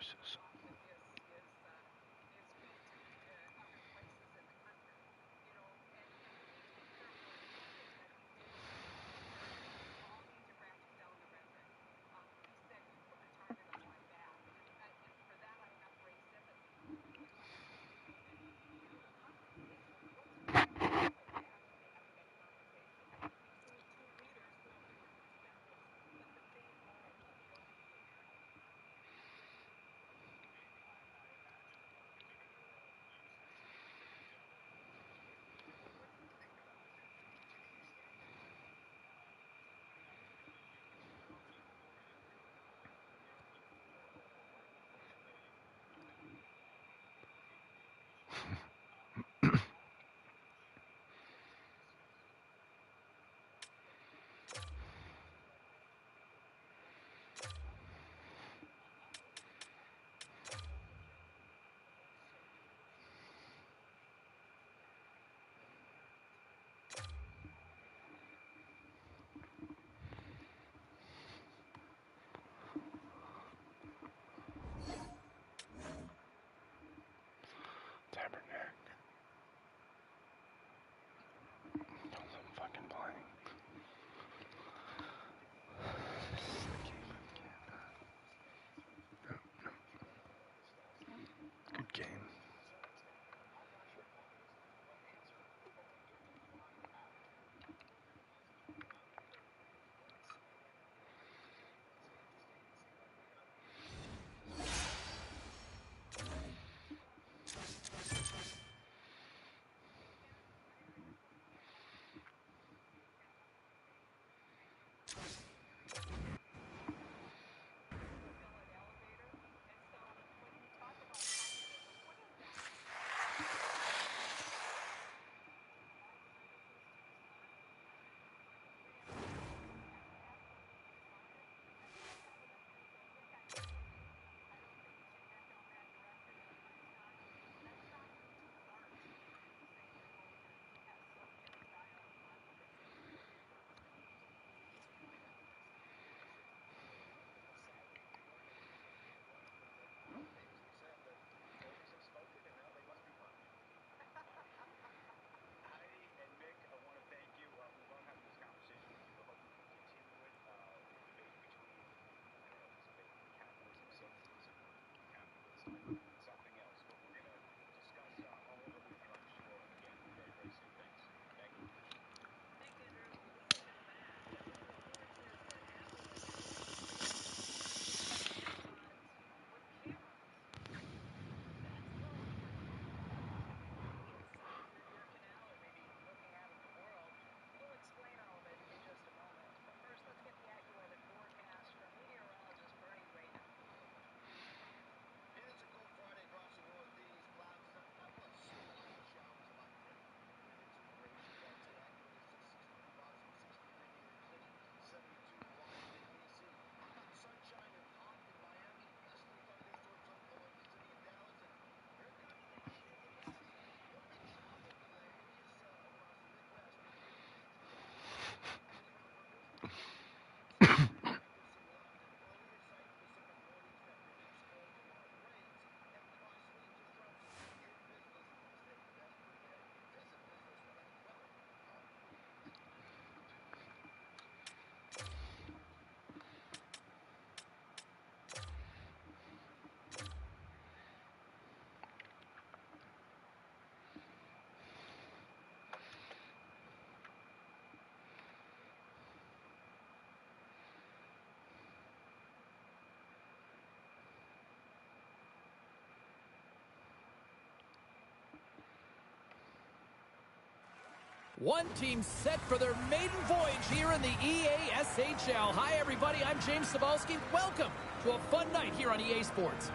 excuses. Tabernacle. I'm fucking playing. This is the game again. Good game. One team set for their maiden voyage here in the EASHL. Hi, everybody. I'm James Cebulski. Welcome to a fun night here on EA Sports.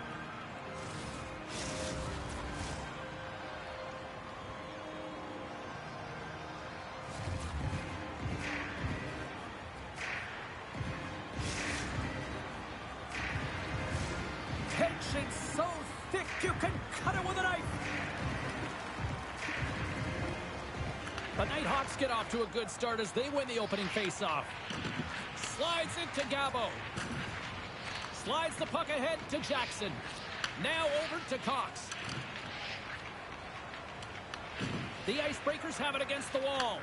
Tension so thick you can cut it with a knife. The Nighthawks get off to a good start as they win the opening faceoff. Slides into Gabo. Slides the puck ahead to Jackson. Now over to Cox. The Icebreakers have it against the wall.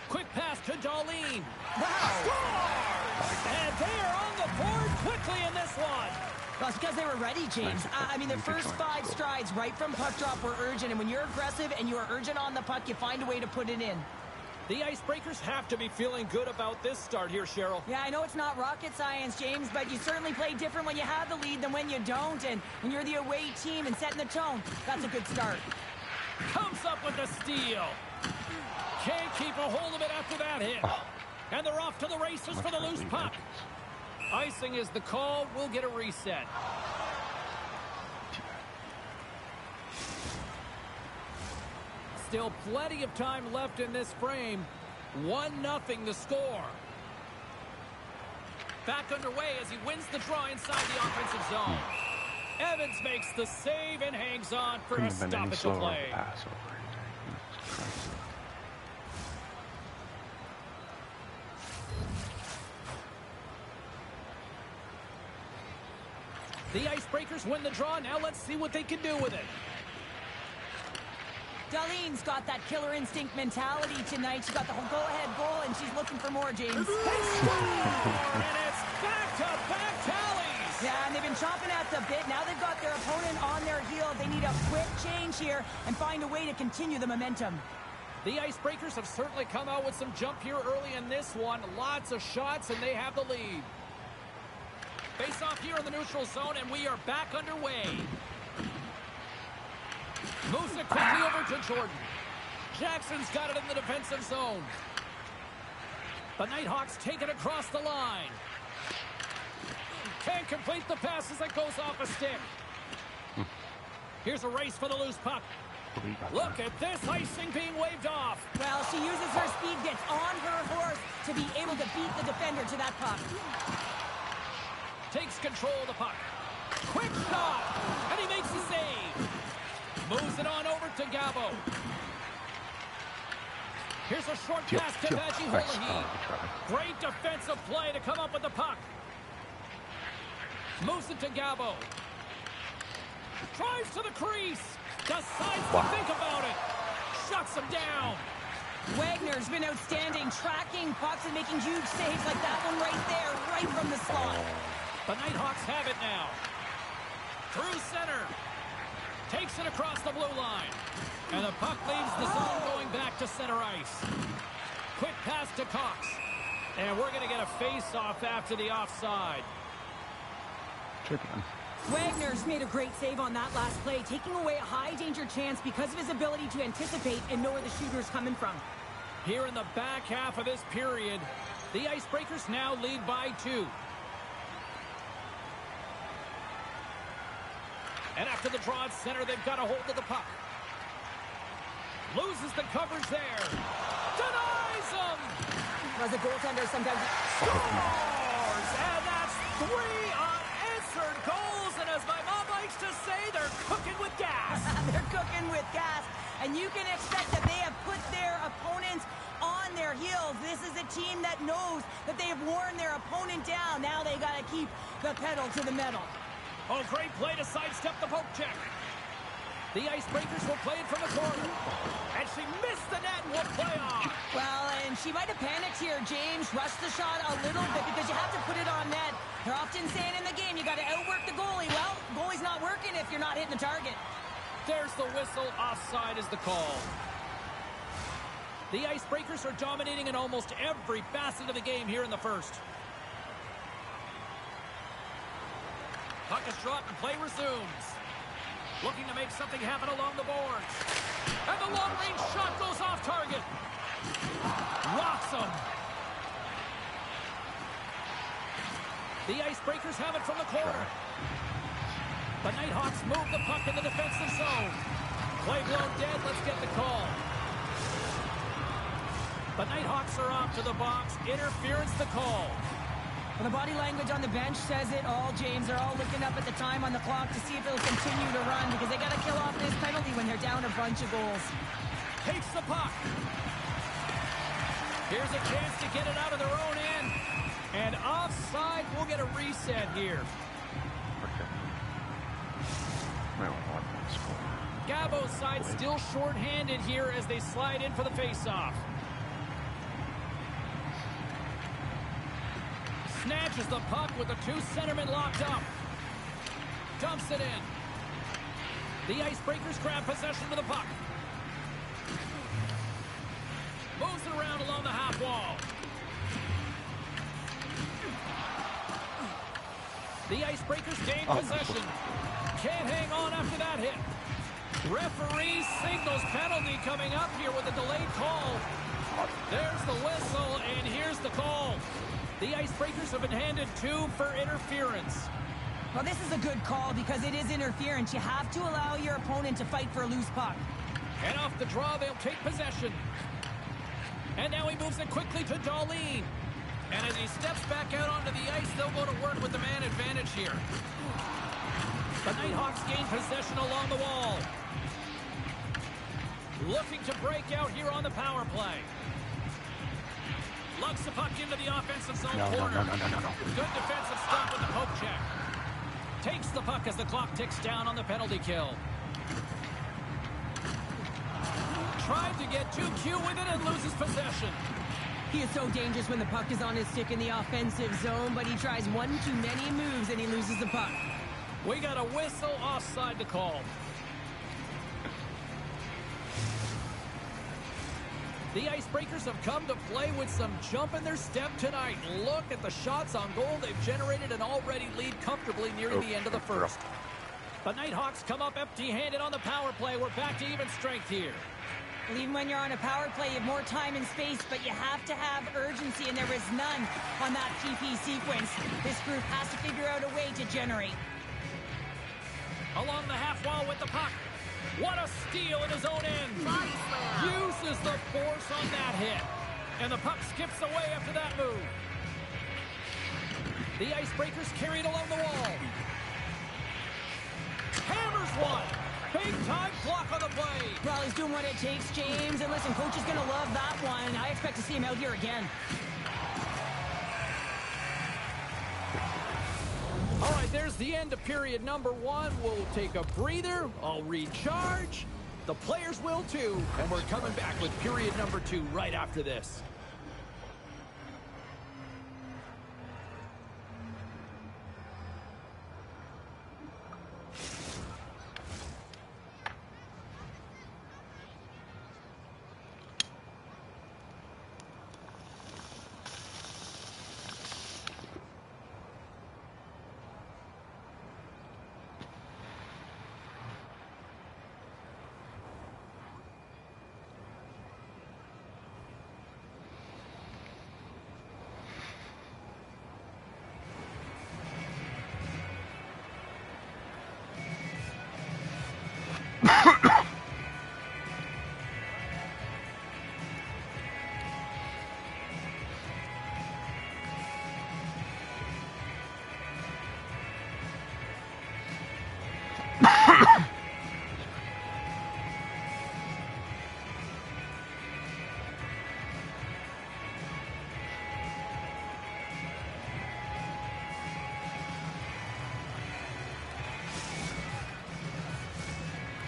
Quick pass to Darlene. Wow. Scores! And they are on the board quickly in this one. Well, it's because they were ready, James. I mean, the first 5 strides right from puck drop were urgent. And when you're aggressive and you are urgent on the puck, you find a way to put it in. The Icebreakers have to be feeling good about this start here, Cheryl. Yeah, I know it's not rocket science, James, but you certainly play different when you have the lead than when you don't. And when you're the away team and setting the tone, that's a good start. Comes up with the steal. Can't keep a hold of it after that hit. And they're off to the races for the loose puck. Icing is the call. We'll get a reset. Still plenty of time left in this frame. 1-0 the score. Back underway as he wins the draw inside the offensive zone. Evans makes the save and hangs on for a stoppage of play. The Icebreakers win the draw. Now let's see what they can do with it. Darlene's got that killer instinct mentality tonight. She got the whole go-ahead goal, and she's looking for more, James. And it's back-to-back tallies. Yeah, and they've been chomping at the bit. Now they've got their opponent on their heel. They need a quick change here and find a way to continue the momentum. The Icebreakers have certainly come out with some jump here early in this one. Lots of shots, and they have the lead. Face off here in the neutral zone, and we are back underway. Moves it quickly over to Jordan. Jackson's got it in the defensive zone. The Nighthawks take it across the line. Can't complete the pass as it goes off a stick. Here's a race for the loose puck. Look at this icing being waved off. Well, she uses her speed, gets on her horse to be able to beat the defender to that puck. Takes control of the puck. Quick shot, and he makes the save. Moves it on over to Gabo. Here's a short pass to Maggie Holohy. Great defensive play to come up with the puck. Moves it to Gabo. Drives to the crease. Decides to think about it. Shuts him down. Wagner's been outstanding, tracking pucks and making huge saves like that one right there, right from the slot. The Nighthawks have it now. Through center. Takes it across the blue line. And the puck leaves the zone going back to center ice. Quick pass to Cox. And we're going to get a face-off after the offside. Wagner's made a great save on that last play, taking away a high-danger chance because of his ability to anticipate and know where the shooter's coming from. Here in the back half of this period, the Icebreakers now lead by 2. And after the draw at center, they've got a hold of the puck. Loses the coverage there. Denies him! As a goaltender, sometimes... Scores! And that's 3 unanswered goals. And as my mom likes to say, they're cooking with gas. They're cooking with gas. And you can expect that they have put their opponents on their heels. This is a team that knows that they have worn their opponent down. Now they got to keep the pedal to the metal. Oh, great play to sidestep the poke check. The Icebreakers will play it from the corner. And she missed the net and will play off. Well, and she might have panicked here, James. Rushed the shot a little bit because you have to put it on net. They're often saying in the game, you got to outwork the goalie. Well, goalie's not working if you're not hitting the target. There's the whistle. Offside is the call. The Icebreakers are dominating in almost every facet of the game here in the first. Puck is dropped and play resumes. Looking to make something happen along the boards. And the long-range shot goes off target. Rocks him. The Icebreakers have it from the corner. The Nighthawks move the puck in the defensive zone. Play blown dead. Let's get the call. The Nighthawks are off to the box. Interference the call. Well, the body language on the bench says it all, James. They're all looking up at the time on the clock to see if it'll continue to run because they got to kill off this penalty when they're down a bunch of goals. Takes the puck. Here's a chance to get it out of their own end. And offside, we'll get a reset here. Okay. Well, one score. Gabo's side still short-handed here as they slide in for the face-off. Snatches the puck with the two centermen locked up. Dumps it in. The Icebreakers grab possession of the puck. Moves it around along the half wall. The Icebreakers gain possession. Can't hang on after that hit. Referee signals penalty coming up here with a delayed call. There's the whistle, and here's the call. The Icebreakers have been handed 2 for interference. Well, this is a good call because it is interference. You have to allow your opponent to fight for a loose puck. And off the draw, they'll take possession. And now he moves it quickly to Darlene. And as he steps back out onto the ice, they'll go to work with the man advantage here. The Nighthawks gain possession along the wall. Looking to break out here on the power play. Lugs the puck into the offensive zone corner. No. Good defensive stop with the poke check. Takes the puck as the clock ticks down on the penalty kill. Tried to get too cute with it and loses possession. He is so dangerous when the puck is on his stick in the offensive zone, but he tries one too many moves and he loses the puck. We got a whistle offside to call. The Icebreakers have come to play with some jump in their step tonight. Look at the shots on goal. They've generated an already lead comfortably nearing the end of the first. The Nighthawks come up empty-handed on the power play. We're back to even strength here. Well, even when you're on a power play, you have more time and space, but you have to have urgency, and there is none on that PP sequence. This group has to figure out a way to generate. Along the half wall with the puck. What a steal in his own end. Uses the force on that hit. And the puck skips away after that move. The Icebreakers carried along the wall. Hammers one. Big time block on the play. Well, he's doing what it takes, James. And listen, coach is going to love that one. I expect to see him out here again. All right, there's the end of period number 1. We'll take a breather. I'll recharge. The players will too. And we're coming back with period number 2 right after this.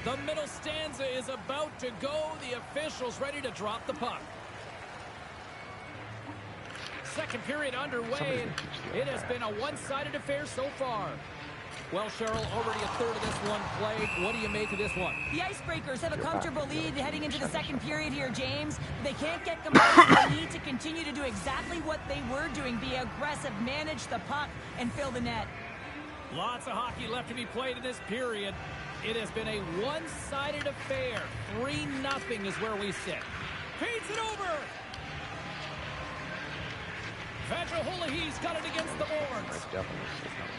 The middle stanza is about to go. The officials ready to drop the puck. Second period underway, and it has been a one-sided affair so far. Well, Cheryl, already a third of this one played. What do you make of this one? The Icebreakers have a comfortable lead heading into the second period here, James. They can't get complacent. They need to continue to do exactly what they were doing. Be aggressive, manage the puck, and fill the net. Lots of hockey left to be played in this period. It has been a one-sided affair. 3-0 is where we sit. Feeds it over. Vadraholahi's got it against the boards.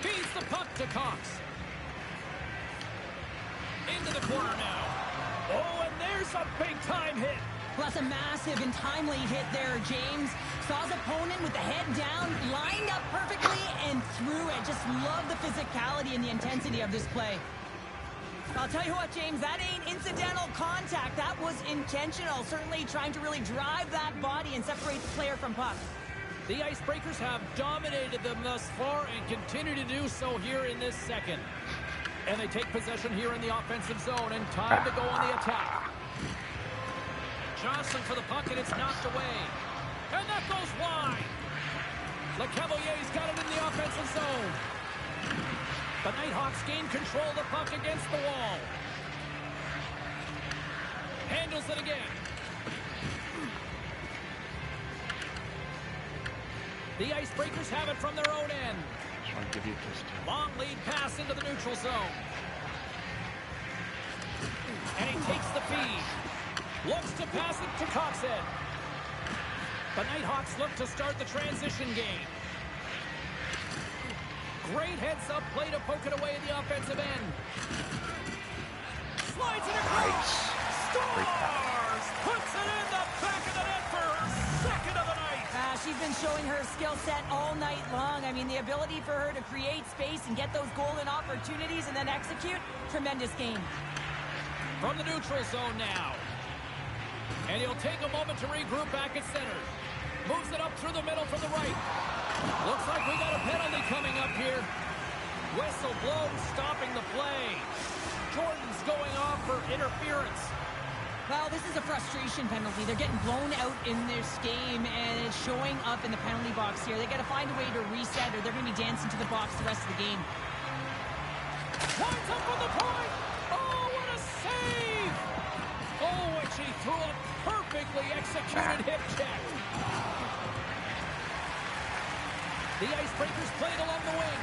Feeds the puck to Cox. Into the corner now. Oh, and there's a big-time hit. Plus a massive and timely hit there, James. Saw his opponent with the head down, lined up perfectly, and threw it. Just love the physicality and the intensity of this play. I'll tell you what, James, that ain't incidental contact. That was intentional. Certainly trying to really drive that body and separate the player from puck. The Icebreakers have dominated them thus far and continue to do so here in this second. And they take possession here in the offensive zone, and time to go on the attack. Johnson for the puck, and it's knocked away. And that goes wide. LeCavalier's got it in the offensive zone. The Nighthawks gain control of the puck against the wall. Handles it again. The Icebreakers have it from their own end. Trying to give you this too. Long lead pass into the neutral zone. And he takes the feed. Looks to pass it to Coxhead. The Nighthawks look to start the transition game. Great heads-up play to poke it away at the offensive end. Slides it across. Scores! Puts it in the back of the net for her second of the night. She's been showing her skill set all night long. I mean, the ability for her to create space and get those golden opportunities and then execute, tremendous game. From the neutral zone now. And he'll take a moment to regroup back at center. Moves it up through the middle from the right. Looks like we got a penalty coming up here. Whistle blown, stopping the play. Jordan's going off for interference. Well, this is a frustration penalty. They're getting blown out in this game, and it's showing up in the penalty box here. They got to find a way to reset, or they're going to be dancing to the box the rest of the game. Winds up with the point. Oh, what a save! Oh, and she threw a perfectly executed hip check. The Icebreakers played along the wing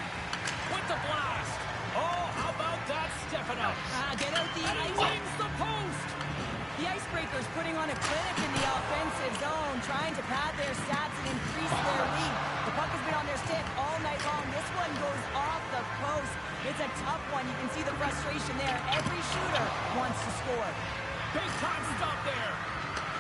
with the blast. Oh, how about that stepping up? Get out the ice. Wings the post. The Icebreakers putting on a clinic in the offensive zone, trying to pad their stats and increase their lead. The puck has been on their stick all night long. This one goes off the post. It's a tough one. You can see the frustration there. Every shooter wants to score. Big time stop there.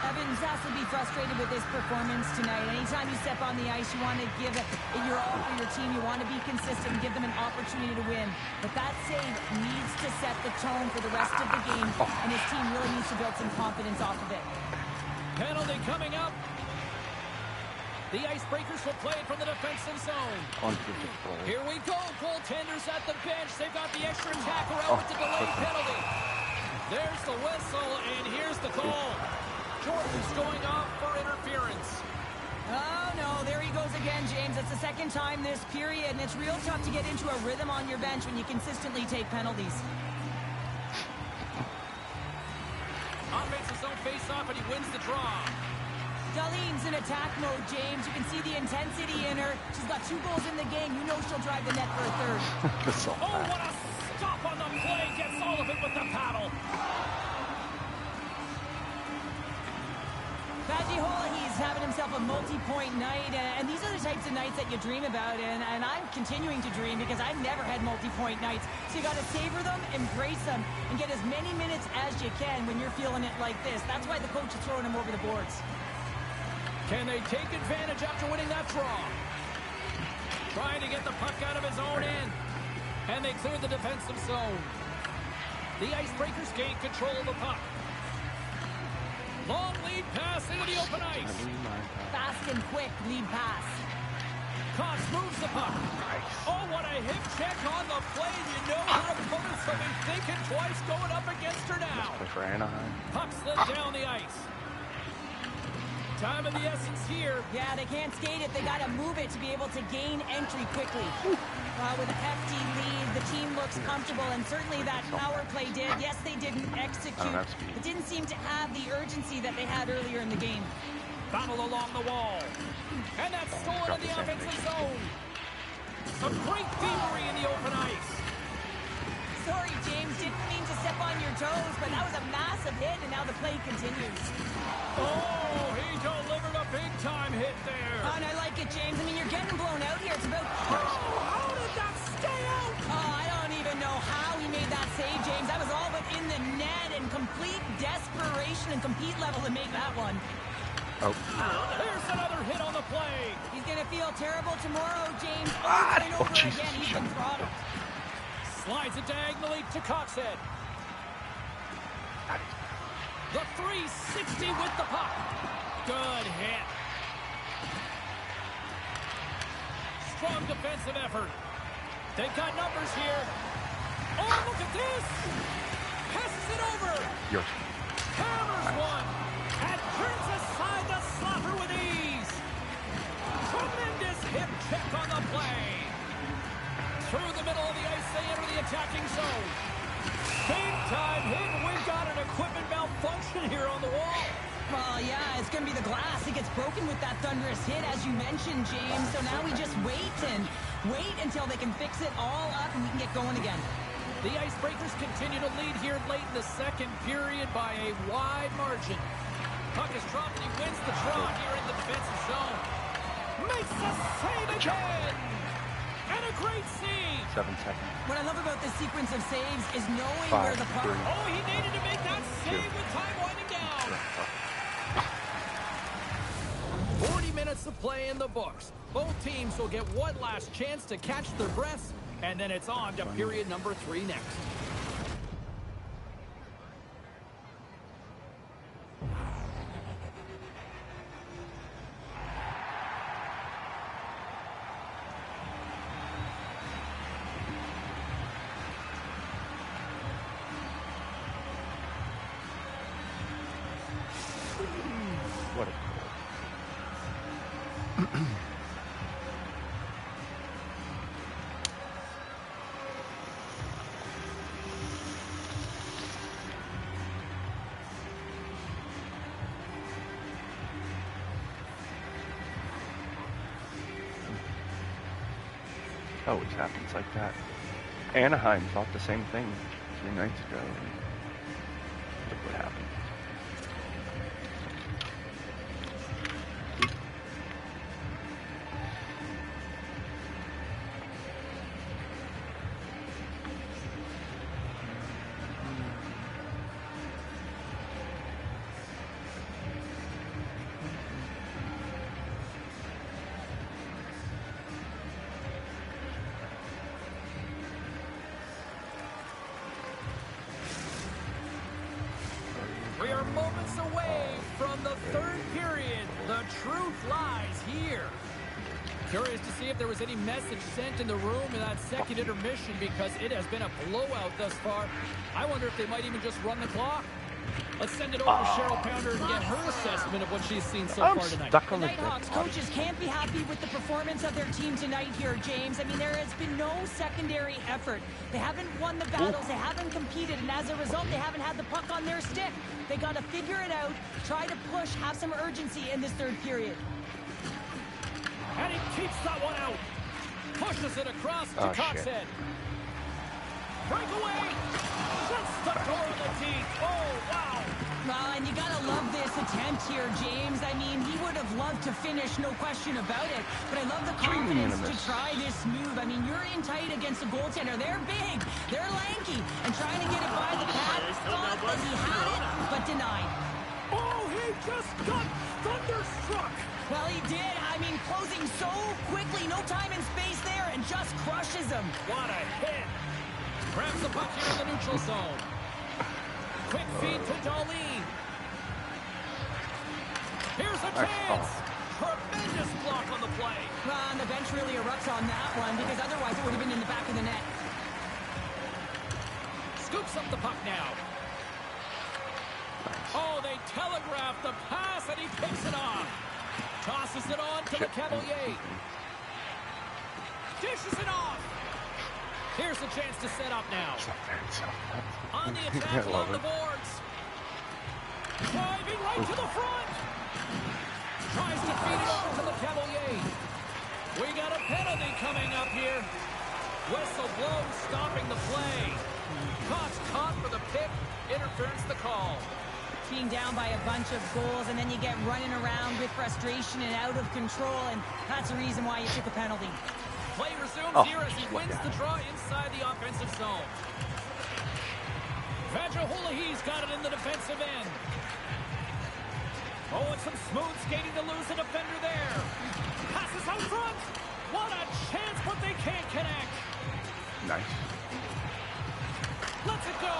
Evans has to be frustrated with this performance tonight. Anytime you step on the ice, you want to give it your all for your team. You want to be consistent and give them an opportunity to win. But that save needs to set the tone for the rest of the game, and his team really needs to build some confidence off of it. Penalty coming up. The Icebreakers will play it from the defensive zone. Here we go. Goaltenders at the bench. They've got the extra attacker out with the delayed penalty. There's the whistle, and here's the call. Jordan's going off for interference. Oh, no, there he goes again, James. It's the second time this period, and it's real tough to get into a rhythm on your bench when you consistently take penalties. Offensive zone face-off, and he wins the draw. Darlene's in attack mode, James. You can see the intensity in her. She's got 2 goals in the game. You know she'll drive the net for a third. Oh, what a stop on the play. Gets all of it with the paddle. He's having himself a multi-point night, and these are the types of nights that you dream about, and I'm continuing to dream because I've never had multi-point nights. So you got to savor them, embrace them, and get as many minutes as you can when you're feeling it like this. That's why the coach is throwing him over the boards. Can they take advantage after winning that draw? Trying to get the puck out of his own end, and they clear the defensive zone. The Icebreakers gain control of the puck. Long lead pass into the open ice. Fast and quick lead pass. Cox moves the puck. Oh, what a hip check on the play. You know her opponents will be thinking twice going up against her now. Puck slid down the ice. Time of the essence here. Yeah, they can't skate it. They got to move it to be able to gain entry quickly. With a hefty lead, the team looks comfortable, and certainly that power play did. Yes, they didn't execute. It didn't seem to have the urgency that they had earlier in the game. Battle along the wall. And that's stolen in the offensive zone. Some great thievery in the open ice. Sorry, James. Didn't mean to step on your toes, but that was a massive hit, and now the play continues. Oh, he delivered a big-time hit there. And I like it, James. I mean, you're getting blown out here. It's about... How did that stay out? Oh, I don't even know how he made that save, James. That was all but in the net and complete desperation and compete level to make that one. Oh. There's another hit on the play. He's going to feel terrible tomorrow, James. Over and over again, he's been throttled. Slides it diagonally to Coxhead. The 360 with the puck. Good hit. strong defensive effort. They've got numbers here. Oh, look at this. Passes it over. Yours. Hammers one. And turns aside the slapper with ease. Tremendous hip check on the play. Through the middle of the ice, they enter the attacking zone. Game time hit. We've got an equipment malfunction here on the wall. Well, yeah, it's going to be the glass. It gets broken with that thunderous hit, as you mentioned, James. So now we just wait until they can fix it all up and we can get going again. The Icebreakers continue to lead here late in the second period by a wide margin. Puck is dropped and he wins the draw here in the defensive zone. Makes the save again. And a great save. 7 seconds. What I love about this sequence of saves is knowing 5, where the puck... 3. Oh, he needed to make that save with time winding down. 40 minutes of play in the books. Both teams will get one last chance to catch their breaths, and then it's on to period number 3 next. What a goal. Always happens like that. Anaheim thought the same thing 3 nights ago. Look what happened. We are moments away from the third period. The truth lies here. Curious to see if there was any message sent in the room in that second intermission because it has been a blowout thus far. I wonder if they might even just run the clock. Let's send it over to Cheryl Pounder and get her assessment of what she's seen so far tonight. Stuck on The the Nighthawks coaches can't be happy with the performance of their team tonight here, James. I mean, there has been no secondary effort. They haven't won the battles. They haven't competed. And as a result, they haven't had the puck on their stick. They got to figure it out, try to push, have some urgency in this third period. And he keeps that one out. Pushes it across to Coxhead. Breakaway. Shuts the door on the teeth. Oh, wow. Well, and you got to love this attempt here, James. I mean, he would have loved to finish, no question about it. But I love the confidence to try this move. I mean, you're in tight against a goaltender. They're big. They're lanky. And trying to get it by the pad. Thought that he had it, but denied. Oh, he just got thunderstruck. Well, he did. I mean, closing so quickly. No time and space there, and just crushes him. What a hit. Grabs the puck here in the neutral zone. Quick feed to Darlene. Here's a chance. Tremendous block on the play. Well, and the bench really erupts on that one because otherwise it would have been in the back of the net. Scoops up the puck now. Oh, they telegraph the pass and he picks it off. Tosses it on to the Cavalier. Dishes it off. Here's a chance to set up now. On the attack along the boards. Driving right to the front. Tries to feed it over to the Cavalier. We got a penalty coming up here. Whistle blows, stopping the play. Cox caught for the pick. Interference the call. Being down by a bunch of goals, and then you get running around with frustration and out of control, and that's the reason why you took a penalty. Play resumes here as he wins the draw inside the offensive zone. Vajahulahi's got it in the defensive end. Oh, and some smooth skating to lose the defender there. Passes out front. What a chance, but they can't connect. Nice. Lets it go.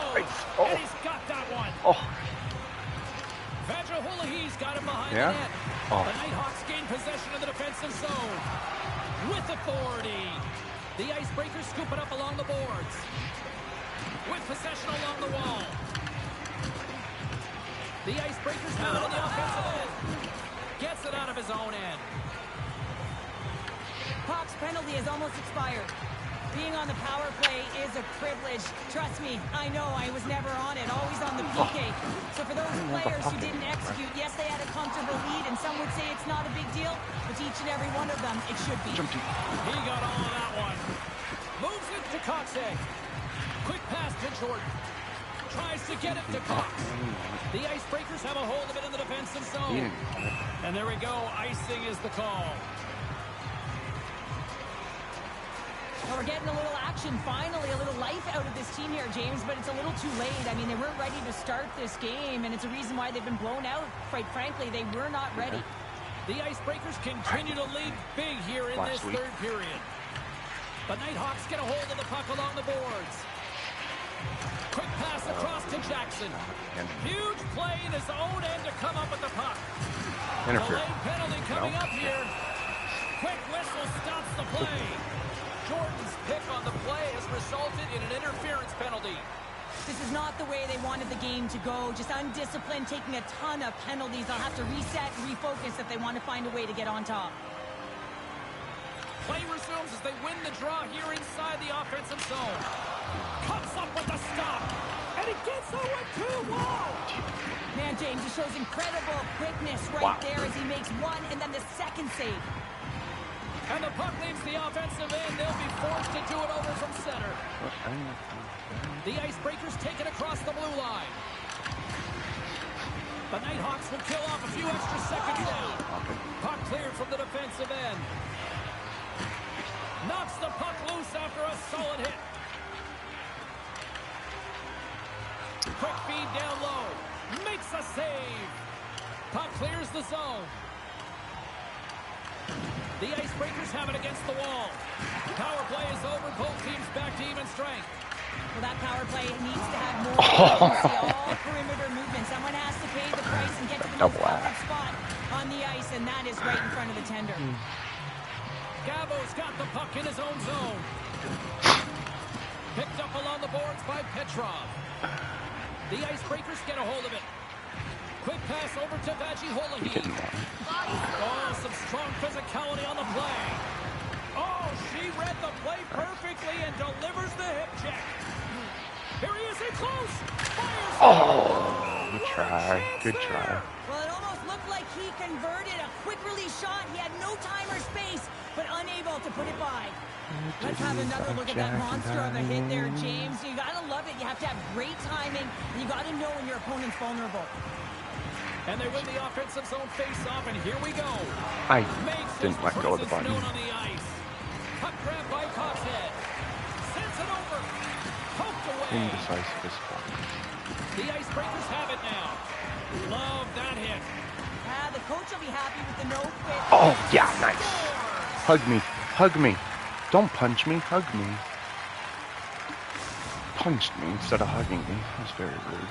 Oh. And he's got that one. Oh. Vajahulahi's got him behind Yeah? the net. Oh. The Nighthawks gain possession of the defensive zone. with authority. The Icebreakers scoop it up along the boards. With possession along the wall. The Icebreakers have it on the offensive end. Gets it out of his own end. Puck's penalty has almost expired. Being on the power play is a privilege. Trust me, I know I was never on it, always on the PK. So for those players who didn't execute, yes, they had a comfortable lead, and some would say it's not a big deal, but to each and every one of them, it should be. He got all of that one. Moves it to Coxey. Quick pass to Jordan. Tries to get it to Cox. The Icebreakers have a hold of it in the defensive zone. And there we go. Icing is the call. Well, we're getting a little action, finally, a little life out of this team here, James, but it's a little too late. I mean, they weren't ready to start this game, and it's a reason why they've been blown out. Quite frankly, they were not ready. The Icebreakers continue to lead big here in this third period. The Nighthawks get a hold of the puck along the boards. Quick pass across to Jackson. Huge play in his own end to come up with the puck. Delayed penalty coming up here. Quick whistle stops the play. Jordan's pick on the play has resulted in an interference penalty. This is not the way they wanted the game to go. Just undisciplined, taking a ton of penalties. They'll have to reset and refocus if they want to find a way to get on top. Play resumes as they win the draw here inside the offensive zone. Comes up with the stop. And he gets it 1-2. Wow! Man, James, it shows incredible quickness right there as he makes one and then the second save. And the puck leaves the offensive end. They'll be forced to do it over from center. The Icebreakers take it across the blue line. The Nighthawks will kill off a few extra seconds down. Puck cleared from the defensive end. Knocks the puck loose after a solid hit. Quick feed down low. Makes a save. Puck clears the zone. The Icebreakers have it against the wall. Power play is over. Both teams back to even strength. Well, that power play needs to have more efficiency. All perimeter movement. Someone has to pay the price and get to the most covered spot on the ice, and that is right in front of the tender. Gabo's got the puck in his own zone. Picked up along the boards by Petrov. The Icebreakers get a hold of it. Quick pass over to Vajihola. Oh, some strong physicality on the play. Oh, she read the play perfectly and delivers the hip check. Here he is, in close. Fires. Oh, good try. Good try. Well, it almost looked like he converted a quick release shot. He had no time or space, but unable to put it by. Let's have another look at that monster of a hit there, James. You gotta love it. You have to have great timing, and you gotta know when your opponent's vulnerable. And they win the offensive zone face-off, and here we go. I didn't let go of the button. On the ice. Puck grab by Coxhead. Sends it over. Poked away. Indecisive spot. The Icebreakers have it now. Love that hit. The coach will be happy with the no quit. Oh, yeah, nice. Hug me. Hug me. Don't punch me. Hug me. Punched me instead of hugging me. That's very rude.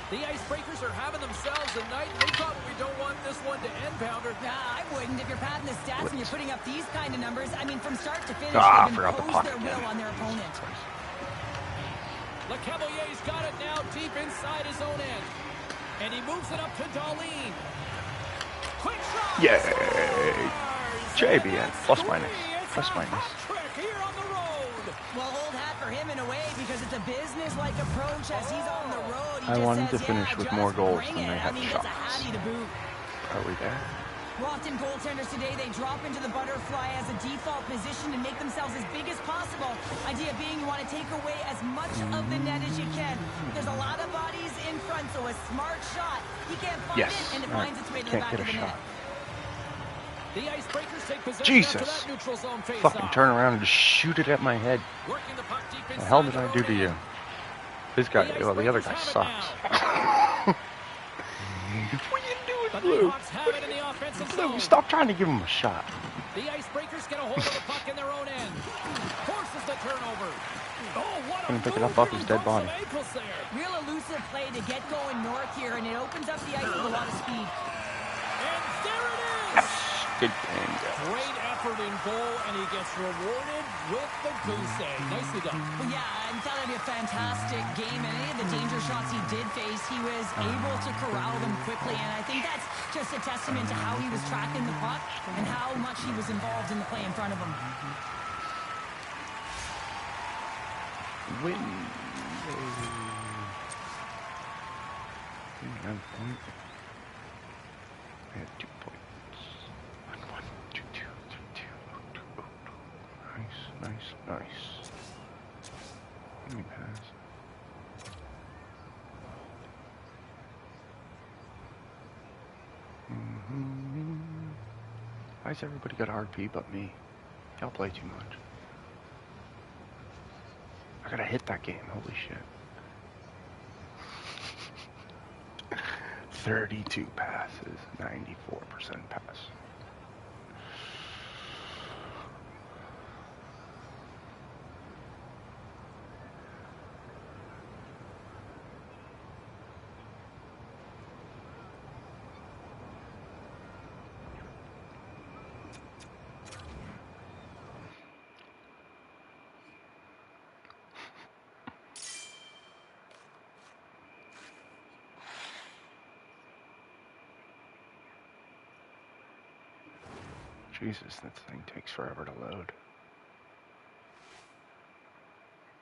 The Icebreakers are having themselves a night. They probably don't want this one to end, Pounder. I wouldn't. If you're padding the stats and you're putting up these kind of numbers, I mean, from start to finish, I they've forgot the imposed puck their will on their opponent. LeCavalier's got it now deep inside his own end. And he moves it up to Darlene. Quick shot! Yay! JBN. Plus minus. Plus minus. Here on the road. Well, old hat for him in a way because it's a business-like approach as he's on the road. I wanted to finish with more goals than they had shots. That's a hattie to boot. Are we there? Often goaltenders today, they drop into the butterfly as a default position to make themselves as big as possible. Idea being you want to take away as much of the net as you can. There's a lot of bodies in front, so a smart shot. He can't find it, and it finds its way to the back of the net. The Icebreakers take possession Jesus. after that neutral zone face Fucking turn around and just shoot it at my head. Working the puck deep What the hell did I do to you? This guy, well, the other guy sucks. What are you doing, Blue? Blue, stop trying to give him a shot. The Icebreakers get a hold of the puck in their own end. Forces the turnover. Oh, what a Gonna pick it up off his dead body. Real elusive play to get going north here, and it opens up the ice with a lot of speed. And there it is! Good game, guys. Great effort in goal, and he gets rewarded with the goose egg. Nicely done. Well, yeah, I thought that'd be a fantastic game, and any of the danger shots he did face, he was able to corral them quickly, and I think that's just a testament to how he was tracking the puck and how much he was involved in the play in front of him. Win. One point. I had 2 points. 1, 2, 2, 2, 2. Nice. Let me pass. Why's everybody got RP but me? Y'all play too much. I gotta hit that game, holy shit. 32 passes, 94% pass. Jesus, this thing takes forever to load.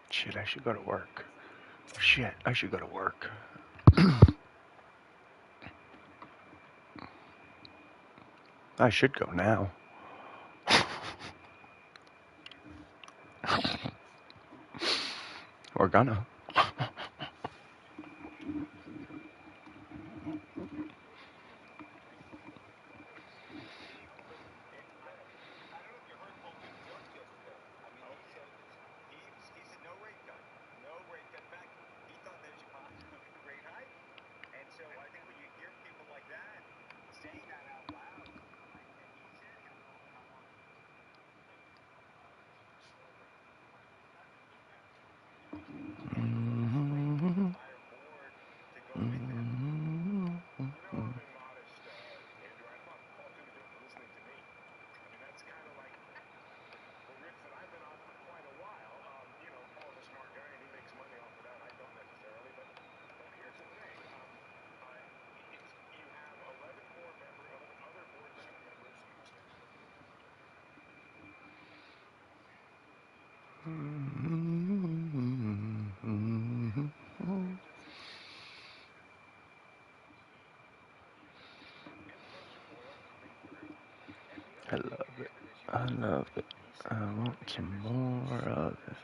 Shit, I should go to work. Shit, I should go to work. I should go now. We're gonna. I love it. I love it. I want some more of it.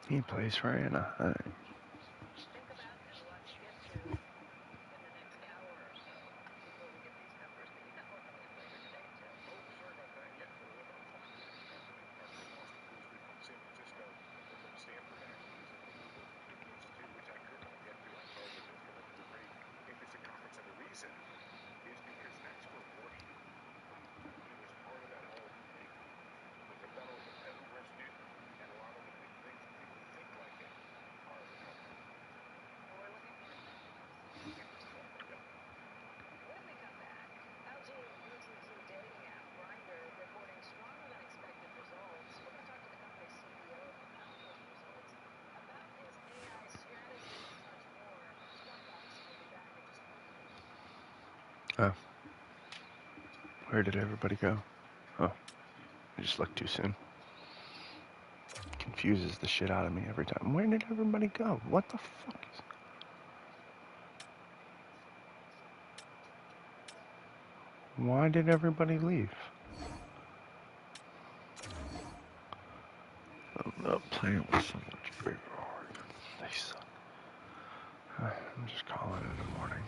He plays for Anaheim. Oh. Where did everybody go? Oh. I just looked too soon. Confuses the shit out of me every time. Where did everybody go? What the fuck is... Why did everybody leave? I'm not playing with so much bigger. They suck. I'm just calling it a morning.